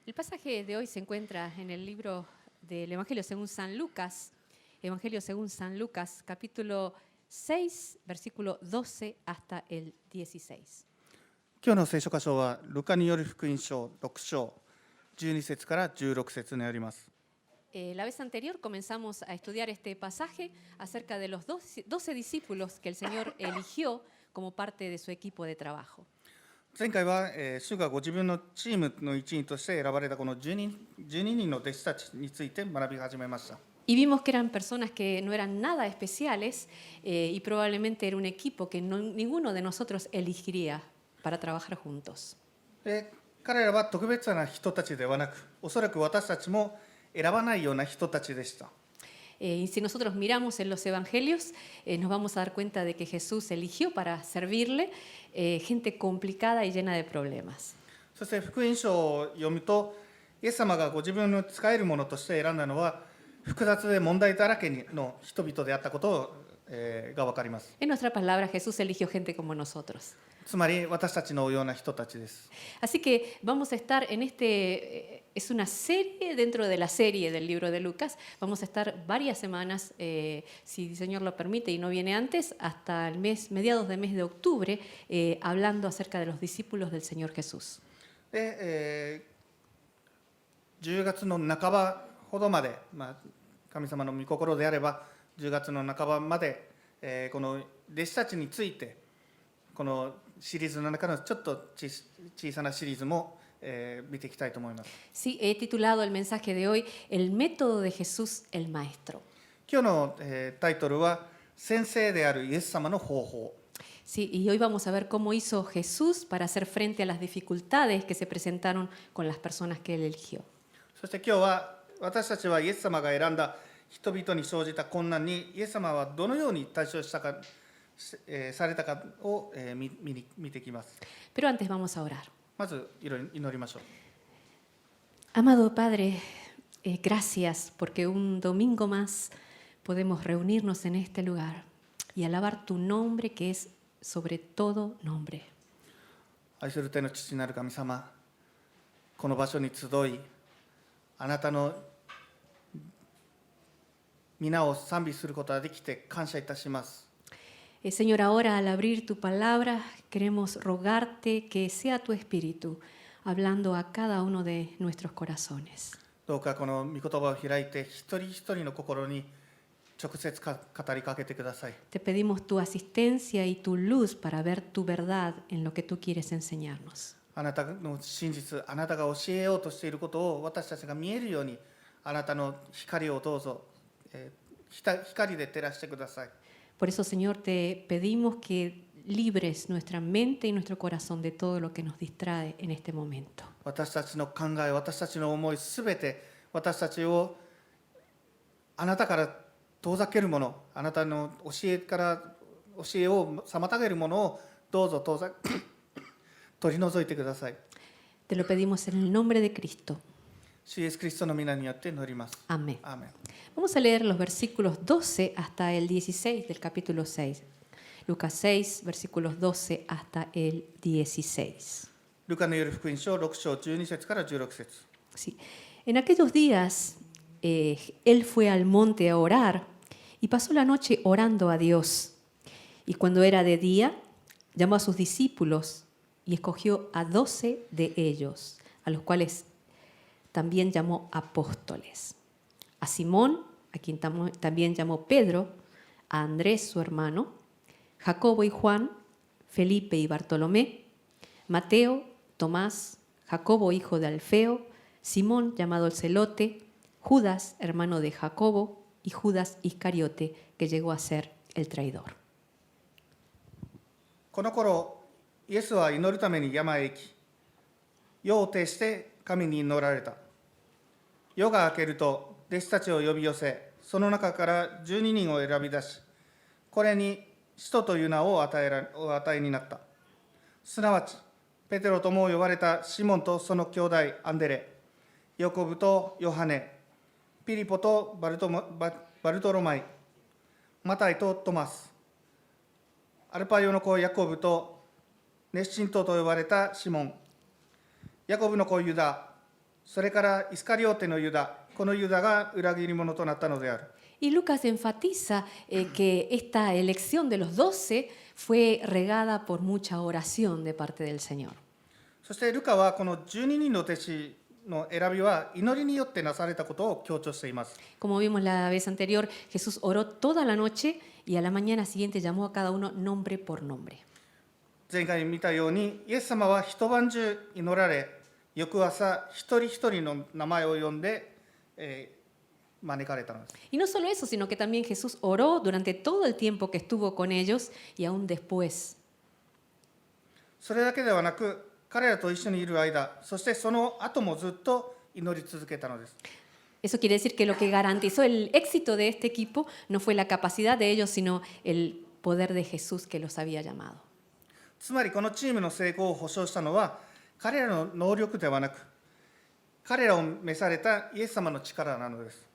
El pasaje de hoy se encuentra en el libro del Evangelio según San Lucas, capítulo 6, versículo 12 hasta el 16. 今日の聖書箇所はルカによる福音書6章12節から16節にあります。 La vez anterior comenzamos a estudiar este pasaje acerca de los 12 discípulos que el Señor eligió como parte de su equipo de trabajo. 前回は、主がご自分のチームの一員として選ばれたこの12人の弟子たちについて学び始めました。 Y vimos que eran personas que no eran nada especiales y probablemente era un equipo que ninguno de nosotros elegiría para trabajar juntos. 彼らは特別な人たちではなく、おそらく私たちも選ばないような人たちでした。 Y si nosotros miramos en los evangelios, nos vamos a dar cuenta de que Jesús eligió para servirle gente complicada y llena de problemas. そして福音書を読むと、イエス様がご自分の使えるものとして選んだのは、複雑で問題だらけの人々であったことが分かります。 En nuestra palabra, Jesús eligió gente como nosotros. つまり私たちのような人たちです。 Así que vamos a estar en es una serie dentro de la serie del libro de Lucas. Vamos a estar varias semanas, si el Señor lo permite y no viene antes, hasta mediados del mes de octubre, hablando acerca de los discípulos del Señor Jesús. で、10月の半ばほどまで、神様の御心であれば10月の半ばまで、この弟子たちについてこのシリーズの中のちょっと小さなシリーズも、見ていきたいと思います。 Sí, he titulado el mensaje de hoy El método de Jesús el Maestro. 今日の、タイトルは先生であるイエス様の方法。 Sí, y hoy vamos a ver cómo hizo Jesús para hacer frente a las dificultades que se presentaron con las personas que él eligió. そして今日は私たちはイエス様が選んだ人々に生じた困難にイエス様はどのように対処したか、されたかを、見ていきます。 Pero antes vamos a orar. まず祈りましょう。 Amado Padre, gracias porque un domingo más podemos reunirnos en este lugar y alabar tu nombre que es sobre todo nombre. 愛する天の父なる神様、この場所に集い、あなたの皆を賛美することができて感謝いたします。 Señor, ahora al abrir tu palabra queremos rogarte que sea tu Espíritu hablando a cada uno de nuestros corazones. どうかこの御言葉を開いて一人一人の心に直接語りかけてください。 Te pedimos tu asistencia y tu luz para ver tu verdad en lo que tú quieres enseñarnos. あなたの真実、あなたが教えようとしていることを私たちが見えるように、あなたの光をどうぞ、光で照らしてください。 Por eso, Señor, te pedimos que libres nuestra mente y nuestro corazón de todo lo que nos distrae en este momento. 私たちの考え、私たちの思い、すべて私たちをあなたから遠ざけるもの、あなたの教えを妨げるものをどうぞ取り除いてください。 Te lo pedimos en el nombre de Cristo. 主イエスキリストの皆によって祈ります。 Amén. アーメン。 Vamos a leer los versículos 12 hasta el 16 del capítulo 6. Lucas 6, versículos 12 hasta el 16. ルカのよる福音書6章12節から16節。 Sí. En aquellos días, él fue al monte a orar y pasó la noche orando a Dios. Y cuando era de día, llamó a sus discípulos y escogió a 12 de ellos, a los cuales también llamó apóstoles. A Simón, a quien también llamó Pedro, a Andrés su hermano, Jacobo y Juan, Felipe y Bartolomé, Mateo, Tomás, Jacobo hijo de Alfeo, Simón llamado el Celote, Judas hermano de Jacobo y Judas Iscariote, que llegó a ser el traidor. この頃、イエスは祈るために山へ行き、夜を徹して神に祈られた。夜が明けると弟子たちを呼び寄せ、その中から12人を選び出し、これに使徒という名をお与えになった。すなわち、ペテロとも呼ばれたシモンとその兄弟アンデレ、ヤコブとヨハネ、ピリポとバルトロマイ、マタイとトマス、アルパヨの子ヤコブと熱心党と呼ばれたシモン、ヤコブの子ユダ、それからイスカリオテのユダ、このユダが裏切り者となったのである。 Y Lucas enfatiza que esta elección de los 12 fue regada por mucha oración de parte del Señor. そしてルカはこの12人の弟子の選びは祈りによってなされたことを強調しています。 Como vimos la vez anterior, Jesús oró toda la noche y a la mañana siguiente llamó a cada uno nombre por nombre. 前回見たようにイエス様は一晩中祈られ、翌朝一人一人の名前を呼んで、招かれたのです。 Y no solo eso, sino que también Jesús oró durante todo el tiempo que estuvo con ellos y aún después. それだけではなく、彼らと一緒にいる間、そしてその後もずっと祈り続けたのです。 Eso quiere decir que lo que garantizó el éxito de este equipo no fue la capacidad de ellos, sino el poder de Jesús que los había llamado. つまりこのチームの成功を保証したのは彼らの能力ではなく、彼らを召されたイエス様の力なのです。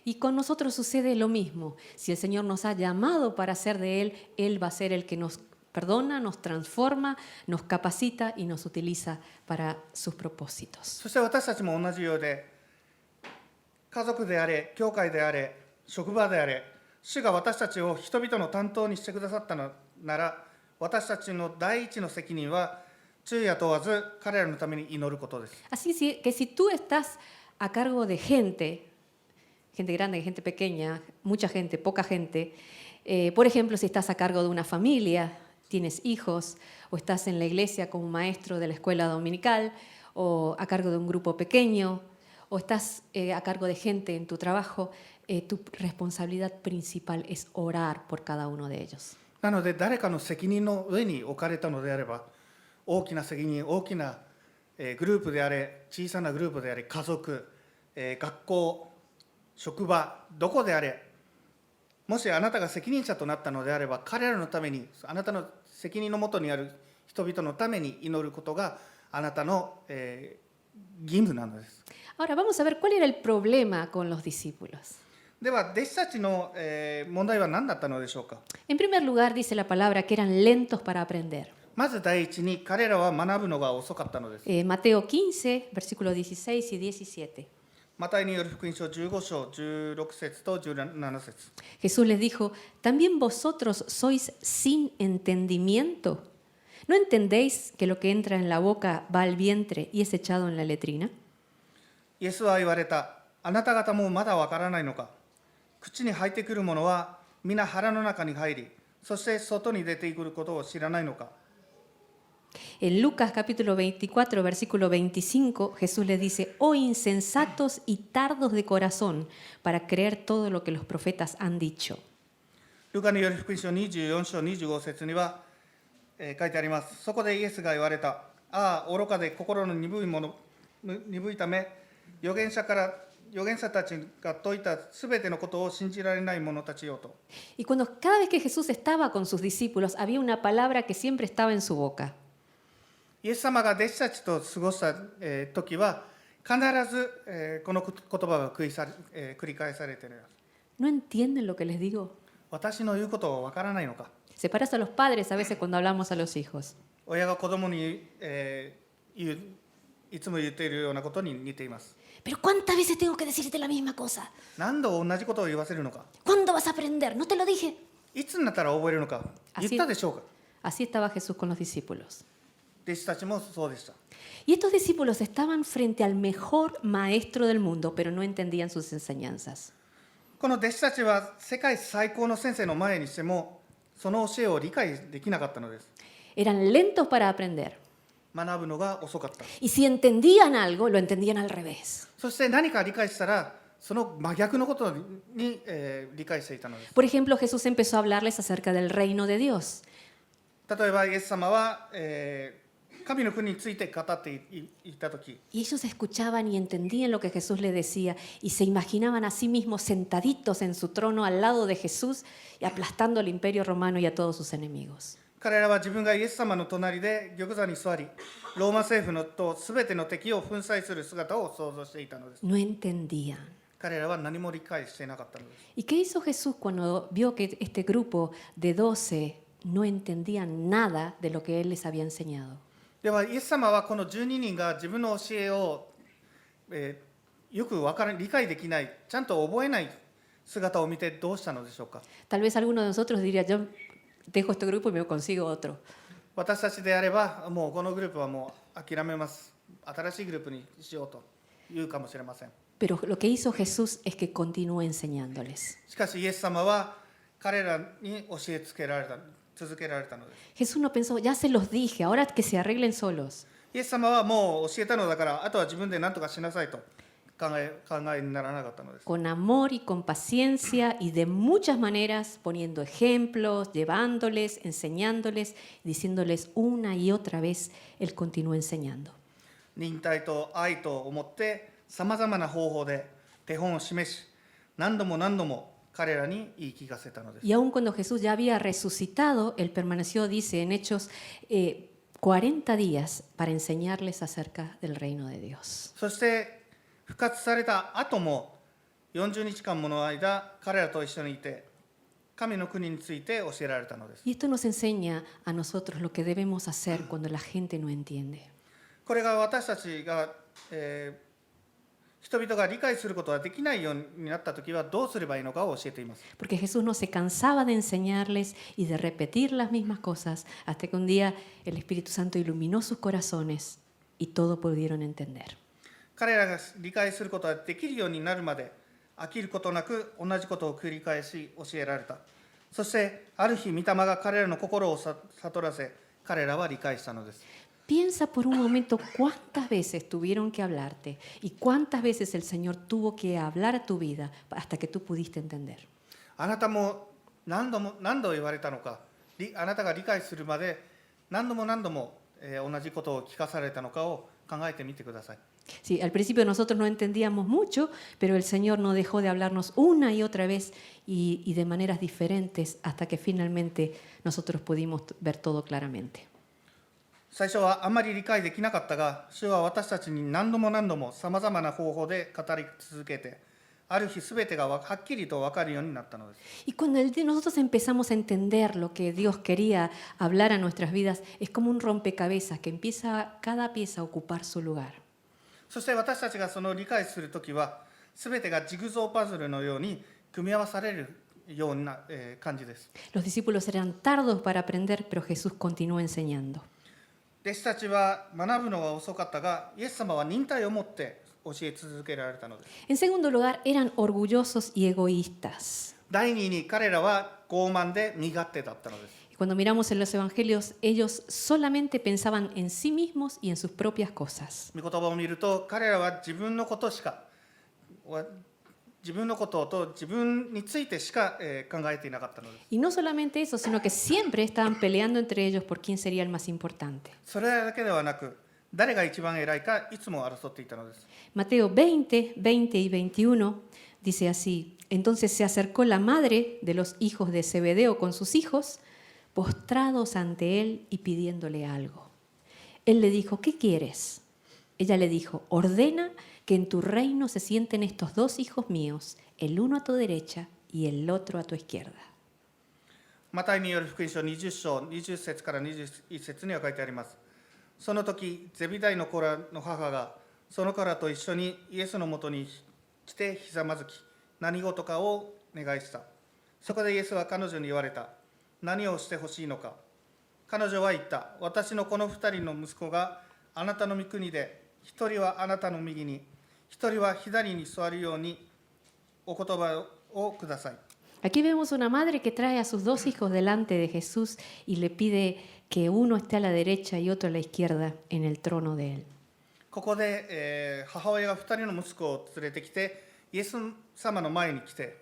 Y con nosotros sucede lo mismo. Si el Señor nos ha llamado para ser de Él, Él va a ser el que nos perdona, nos transforma, nos capacita y nos utiliza para sus propósitos. そして私たちも同じようで、家族であれ、教会であれ、職場であれ、主が私たちを人々の担当にしてくださったのなら、私たちの第一の責任は昼夜問わず彼らのために祈ることです。 Así que si tú estás a cargo de gente, gente grande, gente pequeña, mucha gente, poca gente, por ejemplo, si estás a cargo de una familia, tienes hijos, o estás en la iglesia como maestro de la escuela dominical, o a cargo de un grupo pequeño, o estás a cargo de gente en tu trabajo, tu responsabilidad principal es orar por cada uno de ellos. なので誰かの責任の上に置かれたのであれば、大きな責任、大きなグループであれ、小さなグループであれ、家族、学校、職場、どこであれ、もしあなたが責任者となったのであれば、彼らのために、あなたの責任のもとにある人々のために祈ることがあなたの、義務なのです。 Ahora vamos a ver cuál era el problema con los discípulos. では、弟子たちの、問題は何だったのでしょうか。 En primer lugar, dice la palabra que eran lentos para aprender. まず第一に、彼らは学ぶのが遅かったのです。 Mateo 15, versículos 16 y 17. マタイによる福音書15章16節と17節。 Jesús les dijo, ¿también vosotros sois sin entendimiento? ¿No entendéis que lo que entra en la boca va al vientre y es echado en la letrina? イエスは言われた。あなた方もまだわからないのか。口に入ってくるものは皆腹の中に入り、そして外に出てくることを知らないのか。 En Lucas capítulo 24, versículo 25, Jesús les dice, oh insensatos y tardos de corazón para creer todo lo que los profetas han dicho. ルカによる福音書24章25節には、書いてあります。そこでイエスが言われた。ああ、愚かで心の鈍いため、預言者たちが説いたすべてのことを信じられない者たちよと。 Y cada vez que Jesús estaba con sus discípulos, había una palabra que siempre estaba en su boca. イエス様が弟子たちと過ごした時は、必ずこの言葉が繰り返されている。 ¿No entienden lo que les digo? 私の言うことはわからないのか。 Se parece a los padres a veces cuando hablamos a los hijos. 親が子供に、いつも言っているようなことに似ています。 Pero ¿cuántas veces tengo que decirte la misma cosa? 何度同じことを言わせるのか。 ¿Cuándo vas a aprender? ¿No te lo dije? いつになったら覚えるのか。言ったでしょうか。 Así estaba Jesús con los discípulos. 弟子たちもそうでした。 Y estos discípulos estaban frente al mejor maestro del mundo, pero no entendían sus enseñanzas. この弟子たちは世界最高の先生の前にしても、その教えを理解できなかったのです。 Eran lentos para aprender. 学ぶのが遅かった。 Y si entendían algo, lo entendían al revés. そして何か理解したら、その真逆のことに、理解していたのです。 Por ejemplo, Jesús empezó a hablarles acerca del reino de Dios. 例えば、イエス様は、神の国について語っていたとき、 Y ellos escuchaban y entendían lo que Jesús les decía y se imaginaban a sí mismos sentaditos en su trono al lado de Jesús y aplastando al imperio romano y a todos sus enemigos. 彼らは自分がイエス様の隣で玉座に座り、ローマ政府のとすべての敵を粉砕する姿を想像していたのです。 No entendían. 彼らは何も理解していなかったのです。 ¿Y qué hizo Jesús cuando vio que este grupo de 12 no entendían nada de lo que Él les había enseñado? では、イエス様はこの12人が自分の教えを、よく理解できない、ちゃんと覚えない姿を見てどうしたのでしょうか。 Tal vez alguno de nosotros diría, yo dejo este grupo y me consigo otro. 私たちであれば、もうこのグループはもう諦めます、新しいグループにしようと言うかもしれません。 Pero lo que hizo Jesús es que continúe enseñándoles. しかしイエス様は彼らに教え続けられたのです。 Jesús no pensó, ya se los dije, ahora que se arreglen solos. イエス様はもう教えたのだから、あとは自分で何とかしなさいと考えにならなかったのです。 Con amor y con paciencia y de muchas maneras, poniendo ejemplos, llevándoles, enseñándoles, diciéndoles una y otra vez, Él continúa enseñando. 忍耐と愛と思ってさまざまな方法で手本を示し、何度も何度も彼らに言い聞かせたのです。 Y aun cuando Jesús ya había resucitado, Él permaneció, dice en Hechos, 40 días para enseñarles acerca del reino de Dios. そして復活された後も40日間もの間彼らと一緒にいて神の国について教えられたのです。 Y esto nos enseña a nosotros lo que debemos hacer cuando la gente no entiende. これが私たちが、人々が理解することができないようになったときはどうすればいいのかを教えています。 Porque Jesús no se cansaba de enseñarles y de repetir las mismas cosas hasta que un día el Espíritu Santo iluminó sus corazones y todo pudieron entender. 彼らが理解することができるようになるまで飽きることなく同じことを繰り返し教えられた。そしてある日御霊が彼らの心を悟らせ、彼らは理解したのです。 Piensa por un momento cuántas veces tuvieron que hablarte y cuántas veces el Señor tuvo que hablar a tu vida hasta que tú pudiste entender. あなたも何度言われたのか、あなたが理解するまで何度も、同じことを聞かされたのかを考えてみてください。 Sí, al principio nosotros no entendíamos mucho, pero el Señor no dejó de hablarnos una y otra vez y de maneras diferentes hasta que finalmente nosotros pudimos ver todo claramente. 最初はあまり理解できなかったが、主は私たちに何度もさまざまな方法で語り続けて、ある日すべてがはっきりと分かるようになったのです。 Y cuando nosotros empezamos a entender lo que Dios quería hablar a nuestras vidas, es como un rompecabezas que empieza cada pieza a ocupar su lugar. そして私たちがその理解するときは、すべてがジグゾーパズルのように組み合わされるような感じです。 Los discípulos eran tardos para aprender, pero Jesús continuó enseñando. 弟子たちは学ぶのが遅かったが、イエス様は忍耐を持って教え続けられたのです。 En segundo lugar, eran orgullosos y egoístas. 第二に彼らは傲慢で身勝手だったのです。 Y cuando miramos en los evangelios, ellos solamente pensaban en sí mismos y en sus propias cosas. 御言葉を見ると、彼らは自分のことと自分についてしか考えていなかったのです。 Y no solamente eso, sino que siempre estaban peleando entre ellos por quién sería el más importante. それだけではなく、誰が一番偉いかいつも争っていたのです。 Mateo 20, 20 y 21 dice así: Entonces se acercó la madre de los hijos de Zebedeo con sus hijos, postrados ante él y pidiéndole algo. Él le dijo: ¿Qué quieres? Ella le dijo: Ordena que en tu reino se sienten estos dos hijos míos, el uno a tu derecha y el otro a tu izquierda. マタイによる福音書20章20節から21節には書いてあります。その時、ゼビダイの子らの母がその子らと一緒にイエスのもとに来てひざまずき、何事かを願いした。そこでイエスは彼女に言われた。何をしてほしいのか。彼女は言った。私のこの二人の息子があなたの御国で、一人はあなたの右に、一人は左に座るようにお言葉をください。 Aquí vemos una madre que trae a sus dos hijos delante de Jesús y le pide que uno esté a la derecha y otro a la izquierda en el trono de él. ここで、母親が二人の息子を連れてきて、イエス様の前に来て、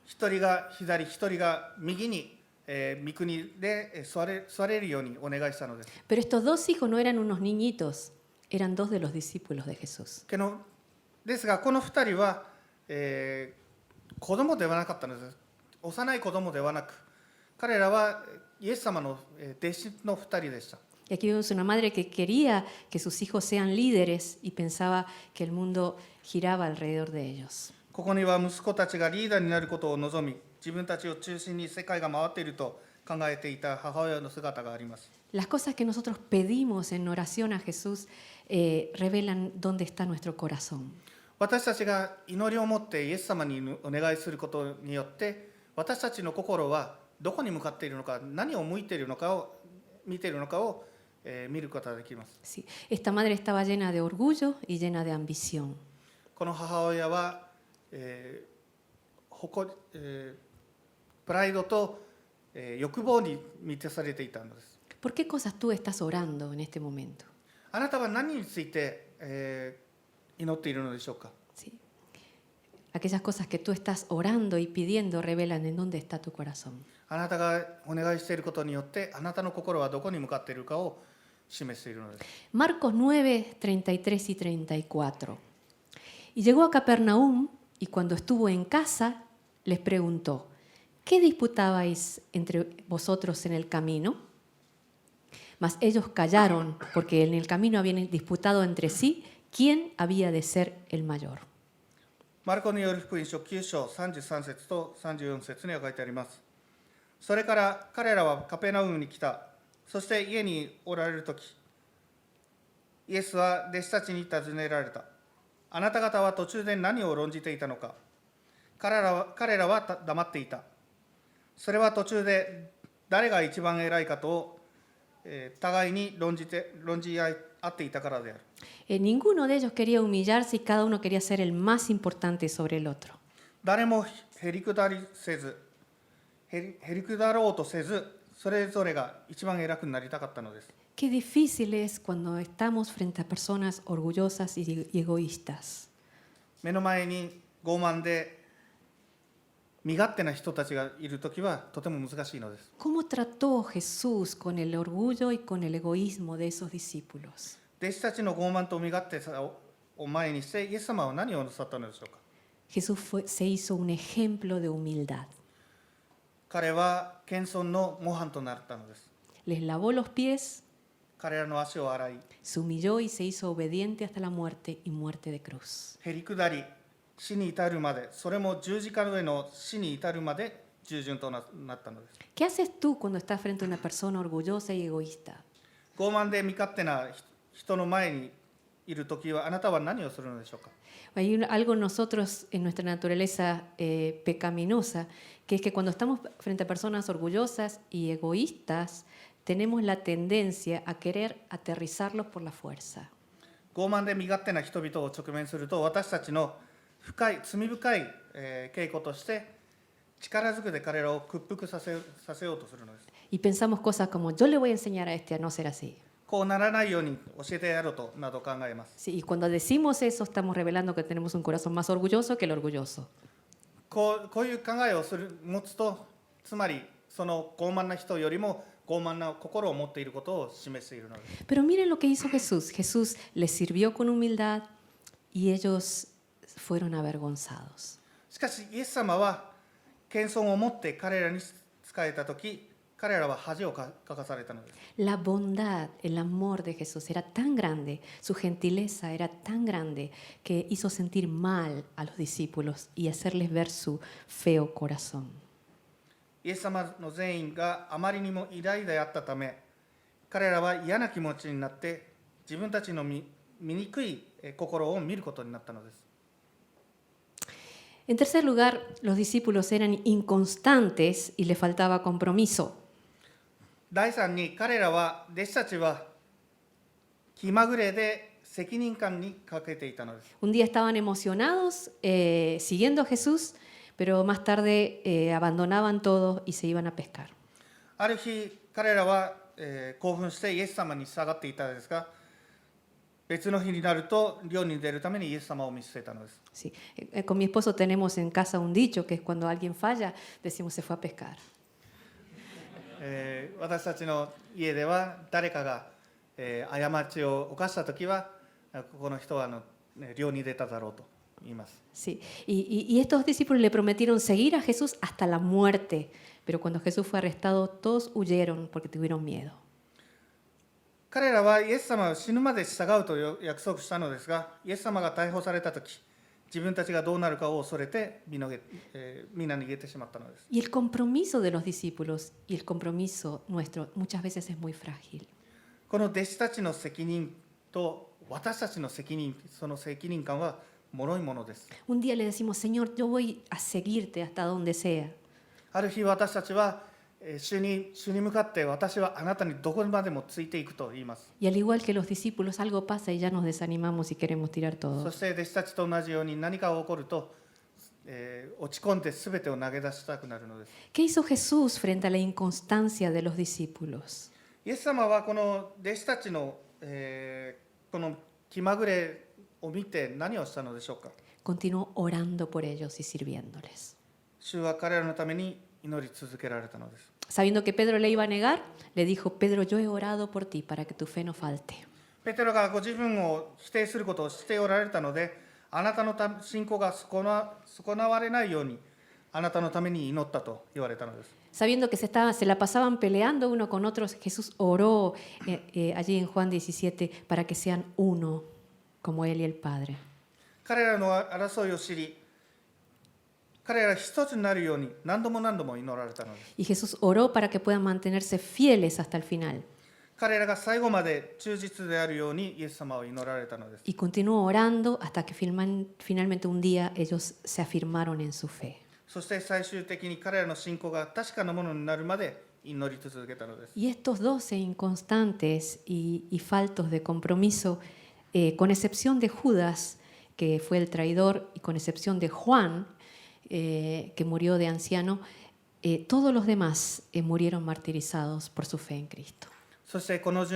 一人が左、一人が右に、御国で座れるようにお願いしたのです。 Pero estos dos hijos no eran unos niñitos, eran dos de los discípulos de Jesús. ですが、この二人は、子供ではなかったのです。幼い子供ではなく、彼らはイエス様の弟子の二人でした。 Y aquí vemos una madre que quería que sus hijos sean líderes y pensaba que el mundo giraba alrededor de ellos. ここには息子たちがリーダーになることを望み、自分たちを中心に世界が回っていると考えていた母親の姿があります。Las cosas que nosotros pedimos en oración a Jesús revelan dónde está nuestro corazón. 私たちが祈りを持ってイエス様にお願いすることによって、私たちの心はどこに向かっているのか、何を向いているのかを見ているのかを、見ることができます。 Sí. Esta madre estaba llena de orgullo y llena de ambición. この母親は、プライドと、欲望に満たされていたのです。 ¿Por qué cosas tú estás orando en este momento? あなたは何について、祈っているのでしょうか。 Sí. Aquellas cosas que tú estás orando y pidiendo revelan en dónde está tu corazón. あなたがお願いしていることによって、あなたの心はどこに向かっているかを示しているのです。 Marcos 9, 33 y 34. Y llegó a Capernaum y cuando estuvo en casa les preguntó, ¿qué disputabais entre vosotros en el camino? Mas ellos callaron porque en el camino habían disputado entre sí quién había de ser el mayor. マルコによる福音書9章33節と34節には書いてあります。それから彼らはカペナウムに来た。そして家におられるとき、イエスは弟子たちに尋ねられた。あなた方は途中で何を論じていたのか。彼らは黙っていた。それは途中で誰が一番偉いかと、互いに論じ合っていたからである。Ninguno de ellos quería humillarse y cada uno quería ser el más importante sobre el otro. 誰もへりくだろうとせず、それぞれが一番偉くなりたかったのです。 Qué difícil es cuando estamos frente a personas orgullosas y egoístas. 目の前に傲慢で身勝手な人たちがいるときはとても難しいのです。 ¿Cómo trató Jesús con el orgullo y con el egoísmo de esos discípulos? 弟子たちの傲慢と身勝手さを前にして、イエス様は何をなさったのでしょうか。 Jesús se hizo un ejemplo de humildad. 彼は謙遜の模範となったのです。 Les lavó los pies, 彼らの足を洗い、 se humilló y se hizo obediente hasta la muerte y muerte de cruz. へりくだり、死に至るまで、それも十字架の上の死に至るまで従順となったのです。 ¿Qué haces tú cuando estás frente a una persona orgullosa y egoísta? 傲慢で身勝手な人の前にいるときは、あなたは何をするのでしょうか。 Hay algo en nosotros, en nuestra naturaleza pecaminosa, que es que cuando estamos frente a personas orgullosas y egoístas, tenemos la tendencia a querer aterrizarlos por la fuerza. 傲慢で身勝手な人々を直面すると、私たちの罪深い傾向として力ずくで彼らを屈服させようとするのです。 Y pensamos cosas como, yo le voy a enseñar a este a no ser así. こうならないように教えてやろうとなど考えます。 Sí, y cuando decimos eso, estamos revelando que tenemos un corazón más orgulloso que el orgulloso. こういう考えを持つと、つまりその傲慢な人よりも傲慢な心を持っていることを示しているのです。 Pero miren lo que hizo Jesús. Jesús les sirvió con humildad y ellos fueron avergonzados. しかしイエス様は謙遜を持って彼らに仕えたとき、彼らは恥をかかされたのです。 La bondad, el amor de Jesús era tan grande, su gentileza era tan grande que hizo sentir mal a los discípulos y hacerles ver su feo corazón. イエス様の善意があまりにも偉大であったため、彼らは嫌な気持ちになって自分たちの醜い心を見ることになったのです。 En tercer lugar, los discípulos eran inconstantes y les faltaba compromiso. 第3に、彼らは弟子たちは気まぐれで責任感に欠けていたのです。 Un día estaban emocionados siguiendo a Jesús, pero más tarde abandonaban todo y se iban a pescar. ある日、彼らは、興奮してイエス様に下がっていたのですが、別の日になると漁に出るためにイエス様を見据えたのです。 Sí. Con mi esposo tenemos en casa un dicho que es cuando alguien falla, decimos se fue a pescar. 私たちの家では誰かが、過ちを犯したときは、この人は漁に出ただろうと言います。 Sí. Y estos discípulos le prometieron seguir a Jesús hasta la muerte, pero cuando Jesús fue arrestado, todos huyeron porque tuvieron miedo. 彼らはイエス様は死ぬまで従うと約束したのですが、イエス様が逮捕されたとき、自分たちがどうなるかを恐れてみんな逃げてしまったのです。 Y el compromiso de los discípulos y el compromiso nuestro muchas veces es muy frágil. この弟子たちの責任と私たちの責任、その責任感は脆いものです。 Un día le decimos, Señor, yo voy a seguirte hasta donde sea. ある日私たちは主に向かって私はあなたにどこまでもついていくと言います。 Y al igual que los discípulos, algo pasa y ya nos desanimamos y queremos tirar そ todo. して弟子たちと同じように何かが起こると、落ち込んで全てを投げ出したくなるのです。 ¿Qué hizo Jesús frente a la inconstancia de los discípulos? イエス様はこの弟子たちの、この気まぐれを見て何をしたのでしょうか。 Continuó orando por ellos y sirviéndoles. 主は彼らのために祈り続けられたのです。 Sabiendo que Pedro le iba a negar, le dijo, Pedro, yo he orado por ti para que tu fe no falte. ペテロがご自分を否定することをしておられたので、あなたの信仰が損なわれないようにあなたのために祈ったと言われたのです。 Sabiendo que se la pasaban peleando uno con otros, Jesús oró allí en Juan 17 para que sean uno, como Él y el Padre. 彼らの争いを知り、彼ら一つになるように何度も祈られたのです。 Y Jesús oró para que puedan mantenerse fieles hasta el final. 彼らが最後まで忠実であるようにイエス様は祈られたのです。 Y continuó orando hasta que finalmente un día ellos se afirmaron en su fe. そして最終的に彼らの信仰が確かなものになるまで祈り続けたのです。 Y estos 12 inconstantes y faltos de compromiso, con excepción de Judas, que fue el traidor, y con excepción de Juan, que murió de anciano, todos los demás murieron martirizados por su fe en Cristo. そしてこの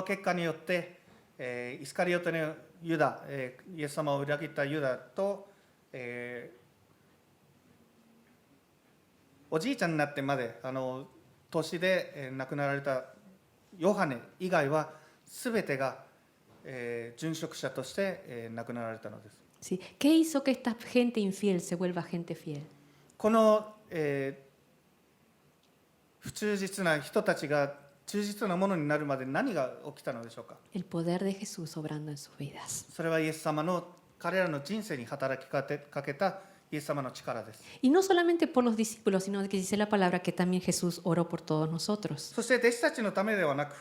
結果によって、イスカリオテのユダ、イエス様を裏切ったユダと、おじいちゃんになってまで年で亡くなられたヨハネ以外は全てが、殉職者として、亡くなられたのです。 ¿Sí? ¿Qué hizo que esta gente infiel se vuelva gente fiel? この、不忠実な人たちが忠実なものになるまで何が起きたのでしょうか。 El poder de Jesús obrando en sus vidas. それはイエス様の彼らの人生に働きかけたイエス様の力です。 Y no solamente por los discípulos, sino que dice la palabra que también Jesús oró por todos nosotros. そして弟子たちのためではなく、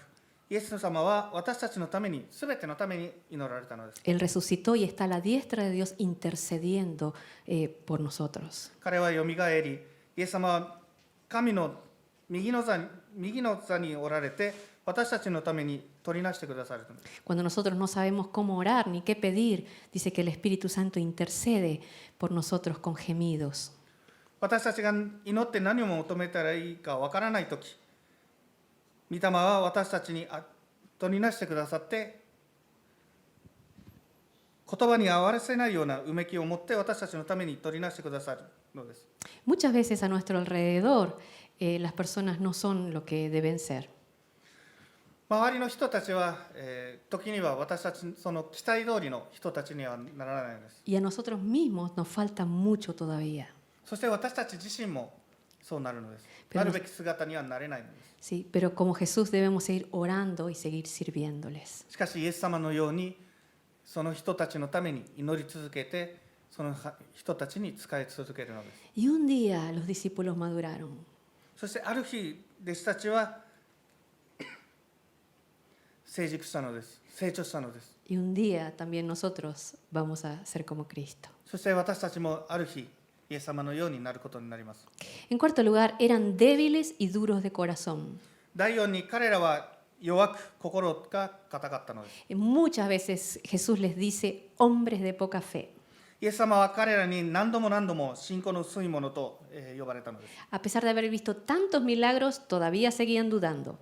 イエス様は私たちのために、すべてのために祈られたのです。 Él resucitó y está a la diestra de Dios intercediendo por nosotros. 彼はよみがえり、イエス様は神の右の座におられて、私たちのために取りなしてくださるのです。 Cuando nosotros no sabemos cómo orar ni qué pedir, dice que el Espíritu Santo intercede por nosotros con gemidos. 私たちが祈って何を求めたらいいかわからないとき、御霊は私たちに取りなしてくださって、言葉に合わせないようなうめきを持って私たちのために取りなしてくださるのです。 Muchas veces a nuestro alrededor las personas no son lo que deben ser. 周りの人たちは、時には私たちその期待通りの人たちにはならないのです。 Y a nosotros mismos nos falta mucho todavía. そして私たち自身もそうなるのです。なるべき姿にはなれないのです。 Sí, pero como Jesús debemos seguir orando y seguir sirviéndoles. しかしイエス様のようにその人たちのために祈り続けて、その人たちに仕え続けるのです。 Y un día los discípulos maduraron. そしてある日弟子たちは成熟したのです。成長したのです。 Y un día también nosotros vamos a ser como Cristo. そして私たちもある日イエス様のようになることになります。 En cuarto lugar, eran débiles y duros de corazón. 第4に彼らは弱く心が固かったのです。 Muchas veces Jesús les dice, hombres de poca fe. イエス様は彼らに何度も信仰の薄いものと呼ばれたのです。 A pesar de haber visto tantos milagros, todavía seguían dudando.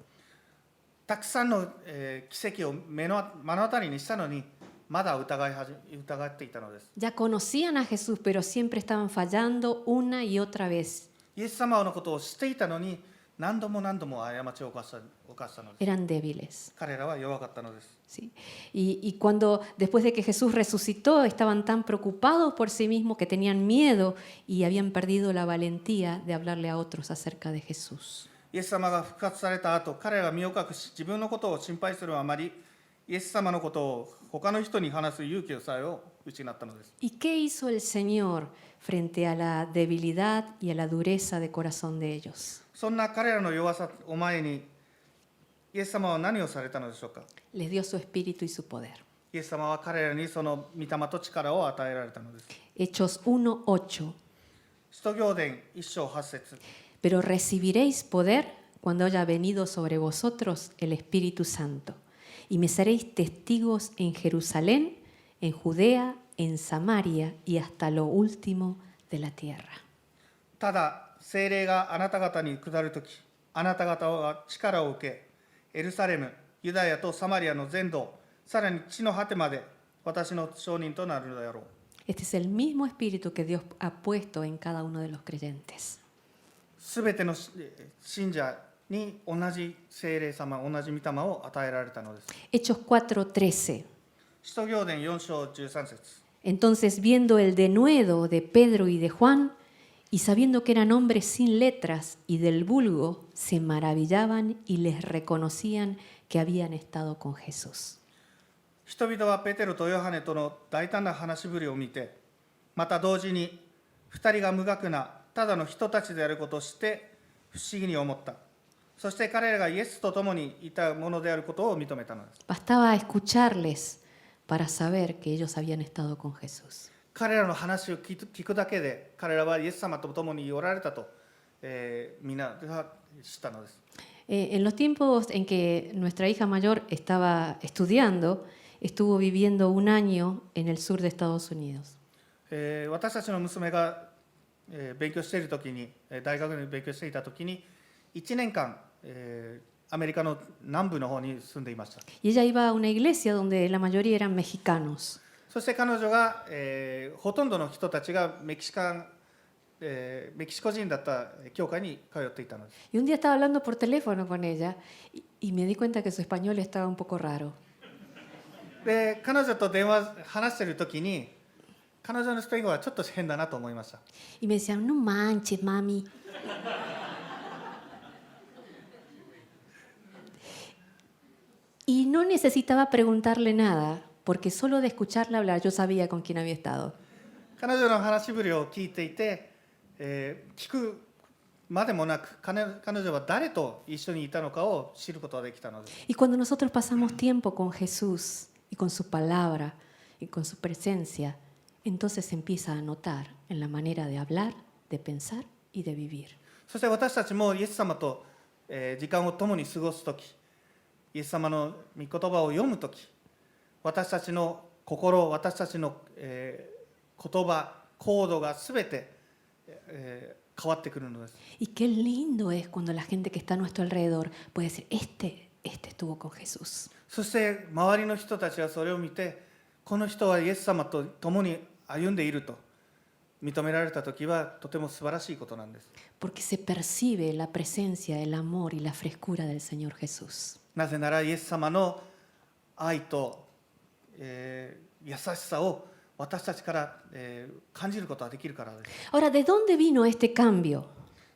たくさんの奇跡を目の当たりにしたのにまだ疑っていたのです。 Ya conocían a Jesús, pero siempre estaban fallando una y otra vez. イエス様のことを知っていたのに何度も過ちを犯したのです。 Eran débiles. 彼らは弱かったのです。 ¿Sí? Y cuando después de que Jesús resucitó, estaban tan preocupados por sí mismos que tenían miedo y habían perdido la valentía de hablarle a otros acerca de Jesús. イエス様が復活された後、彼らが身を隠し自分のことを心配するあまりイエス様のことを他の人に話す勇気さえを失ったのです。 ¿Y qué hizo el Señor frente a la debilidad y a la dureza de corazón de ellos? そんな彼らの弱さを前に、イエス様は何をされたのでしょうか。 Les dio su espíritu y su poder. イエス様は彼らにその御霊と力を与えられたのです。 Hechos 1:8. 使徒行伝1章8節 Pero recibiréis poder cuando haya venido sobre vosotros el Espíritu Santo, y me seréis testigos en Jerusalén, en Judea, en Samaria y hasta lo último de la tierra. ただ、聖霊があなた方に下るとき、あなた方は力を受け、エルサレム、ユダヤとサマリアの全土、さらに地の果てまで私の証人となるのであろう。 Este es el mismo espíritu que Dios ha puesto en cada uno de los creyentes. すべての信者に同じ聖霊様、同じ御霊を与えられたのです。 Hechos 4:13. 使徒行伝4章13節 Entonces, viendo el denuedo de Pedro y de Juan, y sabiendo que eran hombres sin letras y del vulgo, se maravillaban y les reconocían que habían estado con Jesús. 人々はペテロとヨハネとの大胆な話しぶりを見て、また同時に2人が無学なただの人たちであることを知って不思議に思った。そして彼らがイエスと共にいたものであることを認めたのです。 Bastaba escucharles para saber que ellos habían estado con Jesús. 彼らの話を聞くだけで、彼らはイエス様と共におられたと、みんなが知ったのです。 En los tiempos en que nuestra hija mayor estaba estudiando, estuvo viviendo un año en el sur de Estados Unidos. 私たちの娘が勉強しているときに、大学で勉強していたときに、1年間、アメリカの南部の方に住んでいました。 Y ella iba a una iglesia donde la mayoría eran mexicanos. そして彼女が、ほとんどの人たちがメキシコ人だった教会に通っていたのです。 Y un día estaba hablando por teléfono con ella y me di cuenta que su español estaba un poco raro. で、彼女と話しているときに、彼女のスペイン語はちょっと変だなと思いました。 Y me decían, no manches, mami. Y no necesitaba preguntarle nada, porque solo de escucharla hablar yo sabía con quién había estado. 彼女の話しぶりを聞いていて、聞くまでもなく、彼女は誰と一緒にいたのかを知ることができたのです。 Y cuando nosotros pasamos tiempo con Jesús y con su palabra y con su presencia, entonces se empieza a notar en la manera de hablar, de pensar y de vivir. そして私たちもイエス様と、時間を共に過ごすとき、イエス様の御言葉を読むとき、私たちの心、私たちの、言葉、行動がすべて、変わってくるのです。 Y qué lindo es cuando la gente que está a nuestro alrededor puede decir, este estuvo con Jesús. そして周りの人たちがそれを見て、この人はイエス様と共に歩んでいると認められたときはとても素晴らしいことなんです。 Porque se percibe la presencia, el amor y la frescura del Señor Jesús. なぜならイエス様の愛と、優しさを私たちから、感じることができるからです。 Ahora, ¿de dónde vino este cambio?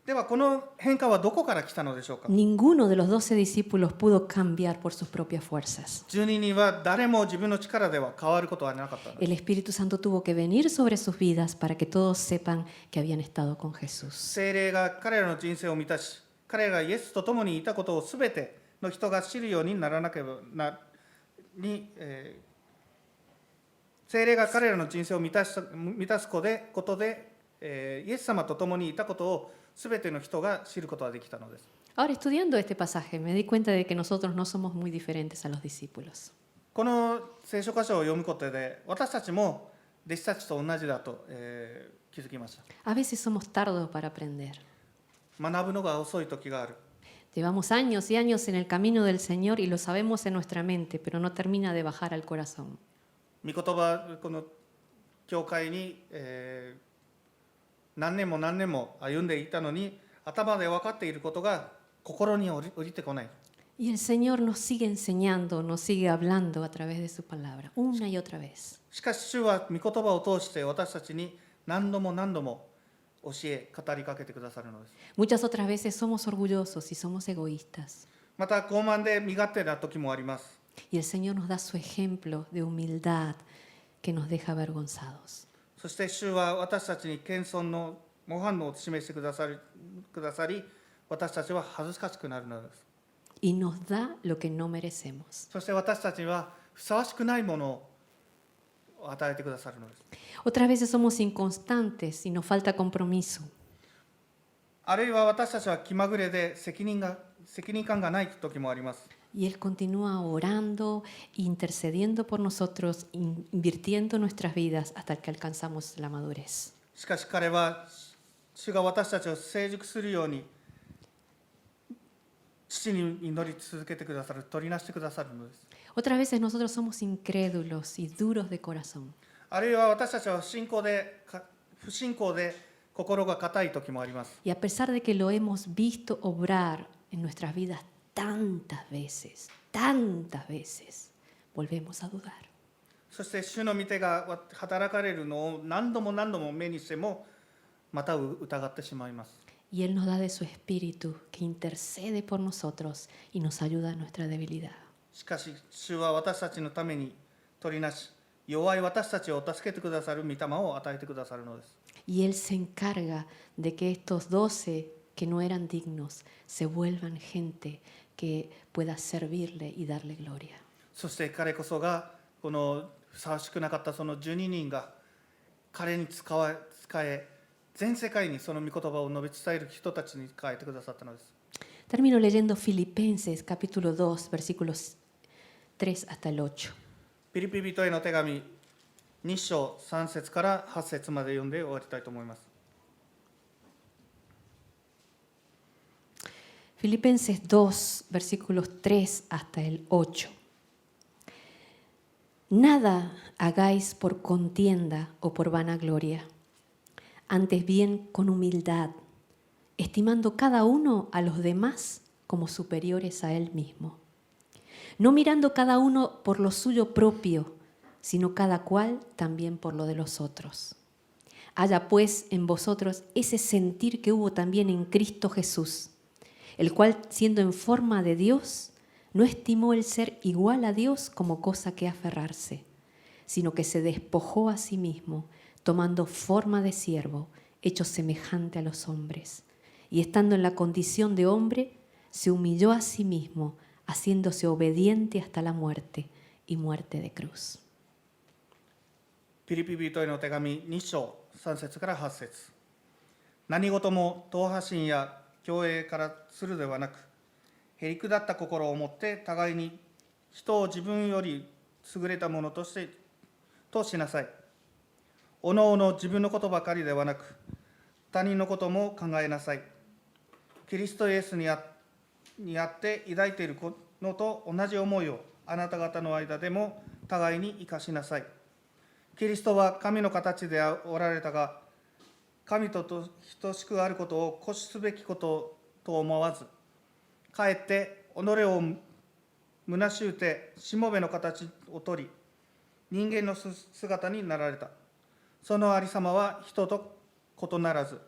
ではこの変化はどこから来たのでしょうか。 Ninguno de los 12 discípulos pudo cambiar por sus propias fuerzas. 12人は誰も自分の力では変わることはなかったのです。 El Espíritu Santo tuvo que venir sobre sus vidas para que todos sepan que habían estado con Jesús. 聖霊が彼らの人生を満たし、彼らがイエスと共にいたことをすべての人が知るようにならなければ聖霊が彼らの人生を満たすことで、イエス様と共にいたことをすべての人が知ることができたのです。 Ahora, estudiando este pasaje, me di cuenta de que nosotros no somos muy diferentes a los discípulos. この聖書箇所を読むことで、私たちも弟子たちと同じだと、気づきました。 A veces somos tardos para aprender. 学ぶのが遅い時がある。 Llevamos años y años en el camino del Señor y lo sabemos en nuestra mente, pero no termina de bajar al corazón. 御言葉、この教会に、何年も何年も歩んでいたのに、頭で分かっていることが心に降りてこない。 Y el Señor nos sigue enseñando, nos sigue hablando a través de su palabra, una y otra vez. しかし主は御言葉を通して私たちに何度も何度も教え、語りかけてくださるのです。 Muchas otras veces somos orgullosos y somos egoístas. また傲慢で身勝手な時もあります。Y el Señor nos da su ejemplo de humildad que nos deja avergonzados. そして主は私たちに謙遜の模範を示してくださり、私たちは恥ずかしくなるのです。 Y nos da lo que no merecemos. そして私たちはふさわしくないものを与えてくださるのです。 Otras veces somos inconstantes y nos falta compromiso. あるいは私たちは気まぐれで責任感がない時もあります。 Y Él continúa orando, intercediendo por nosotros, invirtiendo nuestras vidas hasta que alcanzamos la madurez. しかし彼は主が私たちを成熟するように父に祈り続けてくださる、取りなしてくださるのです。 Otras veces nosotros somos incrédulos y duros de corazón. あるいは私たちは不信仰で心が硬い時もあります。 Y a pesar de que lo hemos visto obrar en nuestras vidas tantas veces, volvemos a dudar. そして主の御手が働かれるのを何度も目にしてもまた疑ってしまいます。 Y Él nos da de su espíritu que intercede por nosotros y nos ayuda en nuestra debilidad. しかし主は私たちのために取りなし、弱い私たちを助けてくださる御霊を与えてくださるのです。 Y Él se encarga de que estos 12 que no eran dignos se vuelvan gente que pueda servirle y darle gloria. そして彼こそがこのふさわしくなかったその12人が彼に使え全世界にその御言葉を述べ伝える人たちに変えてくださったのです。 Termino leyendo Filipenses capítulo 2 versículos 3 hasta el 8. ピリピ人への手紙2章3節から8節まで読んで終わりたいと思います。 Filipenses 2 versículos 3 hasta el 8. Nada hagáis por contienda o por vanagloria, antes bien con humildad, estimando cada uno a los demás como superiores a él mismo, no mirando cada uno por lo suyo propio, sino cada cual también por lo de los otros. Haya pues en vosotros ese sentir que hubo también en Cristo Jesús, el cual, siendo en forma de Dios, no estimó el ser igual a Dios como cosa que aferrarse, sino que se despojó a sí mismo, tomando forma de siervo, hecho semejante a los hombres. Y estando en la condición de hombre, se humilló a sí mismo, haciéndose obediente hasta la muerte y muerte de cruz. ピリピ人への手紙2章3節から8節。何事も党派心や共栄からするではなく、へりくだった心を持って互いに人を自分より優れたものとしなさい。おのおの自分のことばかりではなく、他人のことも考えなさい。キリストイエスにあって抱いているのと同じ思いをあなた方の間でも互いに生かしなさい。キリストは神の形でおられたが、神と等しくあることを固執すべきことと思わず、かえって己を虚しゅうてしもべの形をとり、人間の姿になられた。そのありさまは人と異ならず、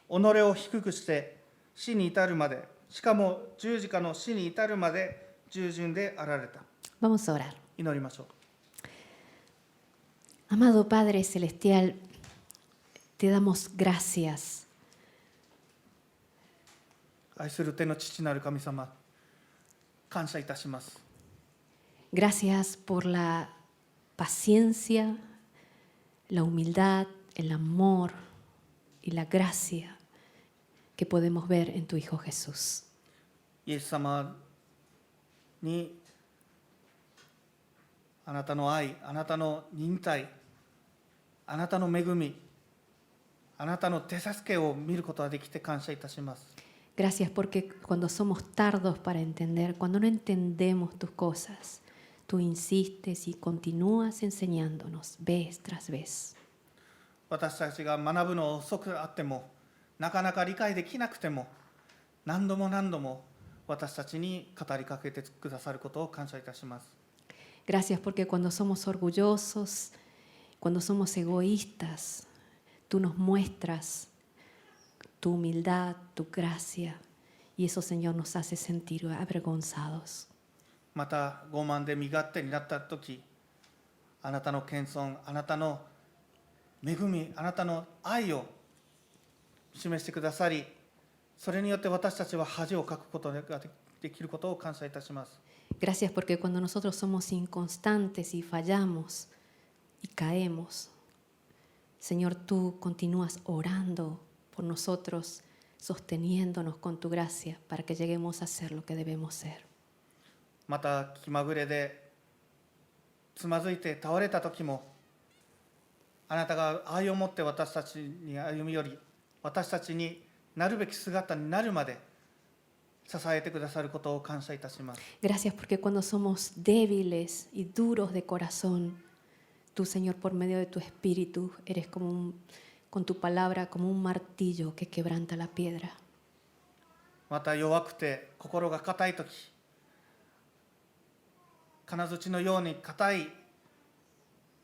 己を低くして死に至るまで、しかも十字架の死に至るまで従順であられた。 Vamos a orar. 祈りましょう。 Amado Padre Celestial, te damos gracias. 愛する天の父なる神様、感謝いたします。 Gracias por la paciencia, la humildad, el amor y la gracia que podemos ver en tu Hijo Jesús. イエス様にあなたの愛、あなたの忍耐、あなたの恵み、あなたの手助けを見ることができて感謝いたします。 Gracias porque cuando somos tardos para entender, cuando no entendemos tus cosas, tú insistes y continúas enseñándonos vez tras vez. 私たちが学ぶの遅くあっても、なかなか理解できなくても、何度も私たちに語りかけてくださることを感謝いたします。 Gracias porque cuando somos orgullosos, cuando somos egoístas, tú nos muestras tu humildad, tu gracia, y eso, Señor, nos hace sentir avergonzados. また傲慢で身勝手になったとき、あなたの謙遜、あなたの恵み、あなたの愛を示してくださり、それによって私たちは恥をかくことができることを感謝いたします。Gracias porque cuando nosotros somos inconstantes y fallamos y caemos, Señor, tú continúas orando por nosotros, sosteniéndonos con tu gracia para que lleguemos a ser lo que debemos ser. また気まぐれでつまずいて倒れた時も、あなたが愛を持って私たちに歩み寄り、私たちになるべき姿になるまで支えてくださることを感謝いたします。 Gracias porque cuando somos débiles y duros de corazón, tú, Señor, por medio de tu Espíritu, eres con tu palabra como un martillo que quebranta la piedra. また弱くて心が硬い時、金槌のように硬い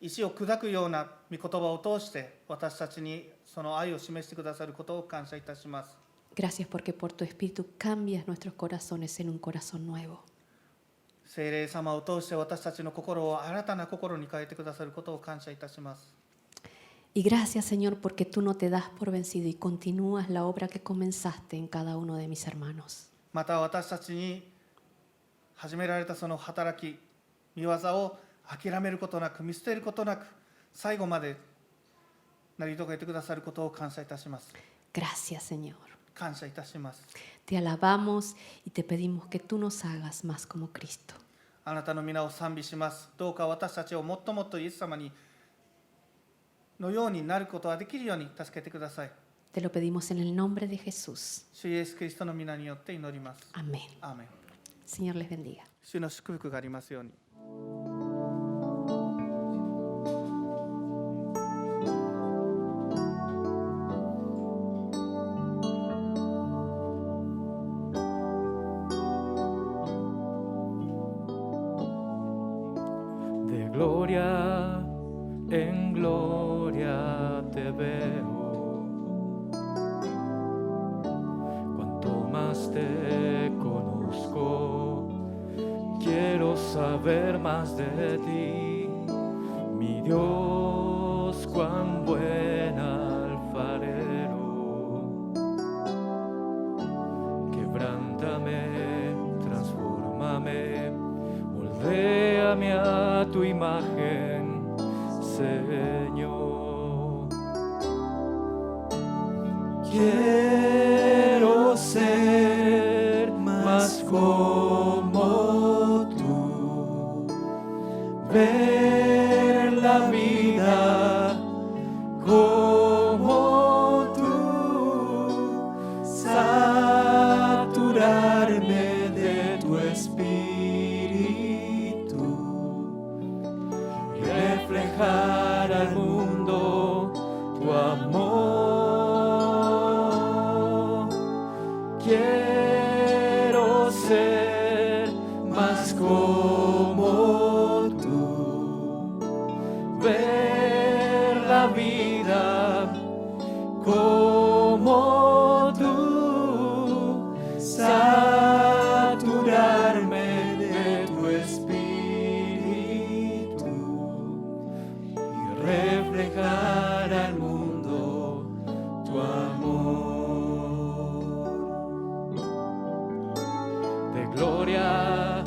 石を砕くような御言葉を通して私たちにその愛を示してくださることを感謝いたします。 Gracias porque por tu Espíritu cambias nuestros corazones en un corazón nuevo. 聖霊様を通して私たちの心を新たな心に変えてくださることを感謝いたします。 Y gracias, Señor, porque tú no te das por vencido y continúas la obra que comenzaste en cada uno de mis hermanos. また私たちに始められたその働き、御業を諦めることなく、見捨てることなく、最後まで成り遂げてくださることを感謝いたします。 Gracias, Señor. 感謝いたします。 Te alabamos y te pedimos que tú nos hagas más como Cristo. あなたの皆を賛美します。どうか私たちをもっともっとイエス様のようになることができるように助けてください。 Te lo pedimos en el nombre de Jesús. 主イエス・キリストの皆によって祈ります。 Amén. アーメン。 Señor les bendiga. 主の祝福がありますように。De gloria en gloria te veo, cuanto más te conozco, quiero saber más de ti, mi Dios, cuán buen alfarero. Quebrántame, transfórmame, moldéame a tu imagen, Señor. Quiero ser más como tú, ver la vida como tú, saturarme de tu espíritu y reflejar al mundo tu amor. Quiero ser más como tú, ver la vida como tú, saturarme de tu espíritu y reflejar al mundo tu amor. De gloria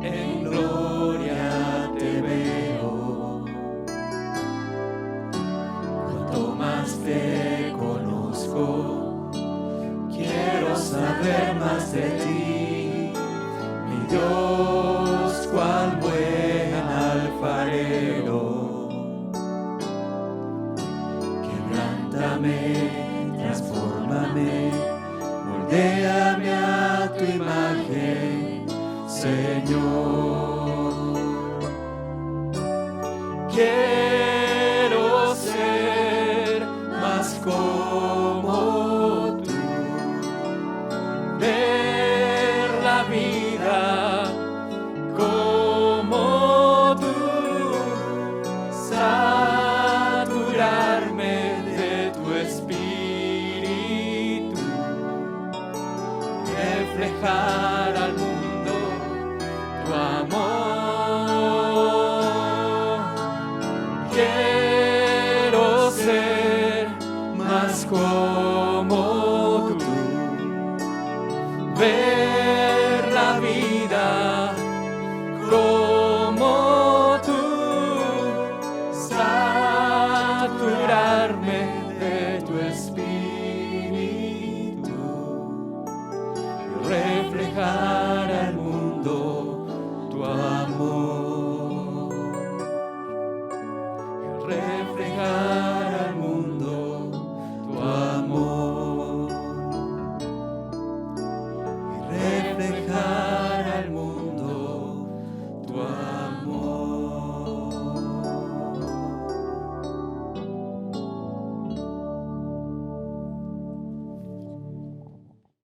en gloria te veo, cuanto más te conozco, quiero saber más de ti, mi Dios, cuán buen alfarero. Quebrántame, transfórmame, moldéame a tu imagen, Señor. Quiero ser más como tú, ver la vida como tú, saturarme de tu espíritu, reflejar al mundo tu amor. quiero ser más como